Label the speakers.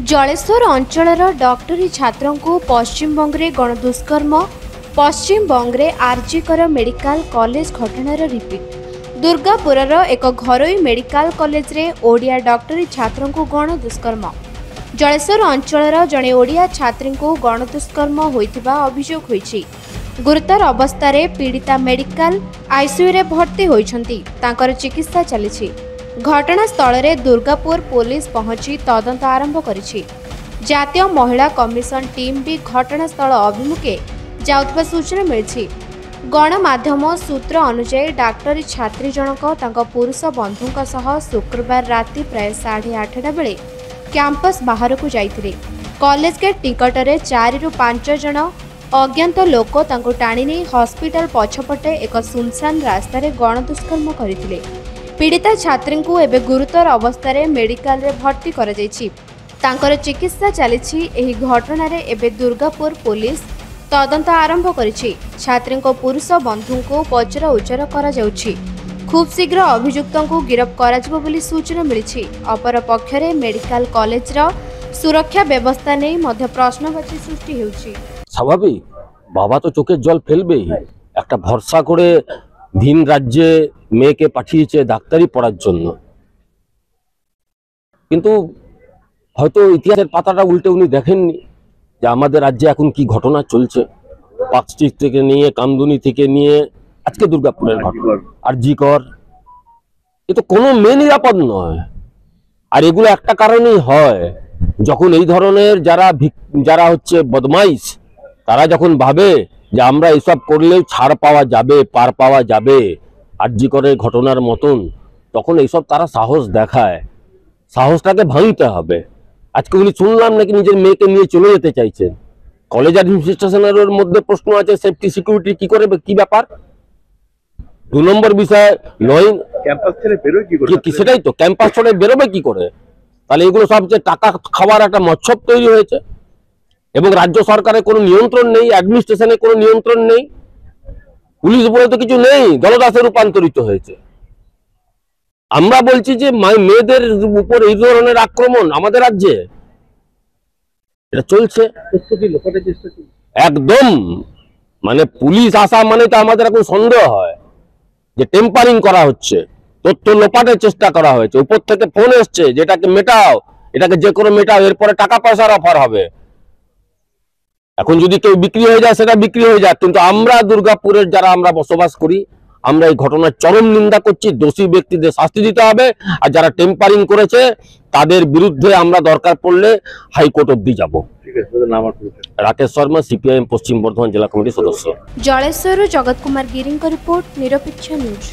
Speaker 1: जलेश्वर अंचल डॉक्टरी छात्रों को पश्चिमबंग में गणदुष्कर्म पश्चिमबंग में आरजीकर मेडिकल कॉलेज घटनार रिपीट। दुर्गापुर एक घरोई मेडिकल कॉलेज रे ओडिया डॉक्टरी छात्रों को गणदुष्कर्म। जलेश्वर अंचल जड़े ओडिया छात्री को गणदुष्कर्म होइतिबा अभियोग होइछि। गुरुतर अवस्था पीड़िता मेडिकल आईसीयू रे भर्ती होइछंती। तांकर चिकित्सा चलिछि। घटनास्थल में दुर्गापुर पुलिस पहुंची तदंत आरंभ करिछि। जातीय महिला कमिशन टीम भी घटनास्थल अभिमुखे जाउतबा सूचना मिली। गणमाध्यम सूत्र अनुसार डाक्टरी छात्री जनक तांको पुरुष बंधुंक सह शुक्रवार राति प्राय 8:30 बेले कैंपस बाहर को जाइथिले। कॉलेज गेट टिकट रे 4 ରୁ 5 जन अज्ञात लोक तांको टाणी नहीं हॉस्पिटल पछपटे एक सुनसान रास्ता रे गणदुष्कर्म करथिले। पीड़िता छात्री को एवं गुरुतर अवस्था मेडिकल रे भर्ती करा जायछि। तांकर चिकित्सा चलिछि। एही घटना रे एवं दुर्गापुर पुलिस तदंत आरंभ करिछि। छात्री को पुरुष बंधु को पचरा उचरा करा जाउछि। खूब शीघ्र अभियुक्तों को गिरफ्त करा जिवो बोली सूचना मिली। अपर पक्षरे मेडिकल कॉलेज रा सुरक्षा व्यवस्था नहीं मध्य प्रश्नवाची सृष्टि हेउछि।
Speaker 2: स्वाभाविक बाबा तो चोखे जल फेलबे ही। एक भरसा करे ভিন রাজ্যে মেয়েকে পাঠিয়েছে ডাক্তারি পড়ার জন্য, কিন্তু হয়তো ইতিহাসের পাতাটা উল্টে উনি দেখেননি যে আমাদের রাজ্যে এখন কি ঘটনা চলছে। পার্কস্ট্রিট থেকে নিয়ে কামদুনি থেকে নিয়ে আজকে দুর্গাপুরের ঘটনা আরজিকর, এ তো কোনো মেয়ে নিরাপদ নয়। আর এগুলো একটা কারণেই হয়, যখন এই ধরনের যারা হচ্ছে বদমাইশ, তারা যখন ভাবে যে আমরা এসব করলেও ছাড় পাওয়া যাবে, পার পাওয়া যাবে আরজিকরের ঘটনার মতন, তখন এইসব তারা সাহস দেখায়। সাহসটাকে ভাঙতে হবে। আজকে উনি শুনলাম নাকি নিজের মেয়েকে নিয়ে চলে যেতে চাইছেন। কলেজ অ্যাডমিনিস্ট্রেশনের মধ্যে প্রশ্ন আছে, সেফটি সিকিউরিটি কি করে, কি ব্যাপার। 2 নম্বর বিষয় লইন ক্যাম্পাস ছেড়ে বেরোয় কি করে, সেটাই তো, ক্যাম্পাস ছেড়ে বেরোবে কি করে। তাহলে এগুলো সব যে টাকা খাওয়ার একটা মচ্ছব তৈরি হয়েছে এবং রাজ্য সরকারের কোনো নিয়ন্ত্রণ নেই, অ্যাডমিনিস্ট্রেশনের কোনো নিয়ন্ত্রণ নেই, পুলিশ বলে তো কিছু নেই, দলদাসে রূপান্তরিত হয়েছে। আমরা বলছি যে মেয়েদের উপর এই ধরনের আক্রমণ আমাদের রাজ্যে এটা চলছে একদম। মানে পুলিশ আসা মানে তো আমাদের এখন সন্দেহ হয় যে টেম্পারিং করা হচ্ছে, তথ্য লোপাটের চেষ্টা করা হয়েছে। উপর থেকে ফোন এসছে যেটাকে মেটাও, এটাকে যে কোনো মেটাও, এরপরে টাকা পয়সার অফার হবে। এখন যদি কেউ বিক্রি হয়ে যায় সেটা বিক্রি হয়ে যায়, কিন্তু আমরা দুর্গাপুরের যারা আমরা বসবাস করি, আমরা এই ঘটনার চরম নিন্দা করছি। দোষী ব্যক্তিদের শাস্তি দিতে হবে, আর যারা টেম্পারিং করেছে তাদের বিরুদ্ধে আমরা দরকার পড়লে হাইকোর্ট অব্দি যাব। রাকেশ শর্মা, সিপিআইএম পশ্চিম বর্ধমান জেলা কমিটির সদস্য।
Speaker 1: জলেশ্বর জগৎ কুমার গিরিঙ্ক রিपोर्ट, निरपेक्ष न्यूज।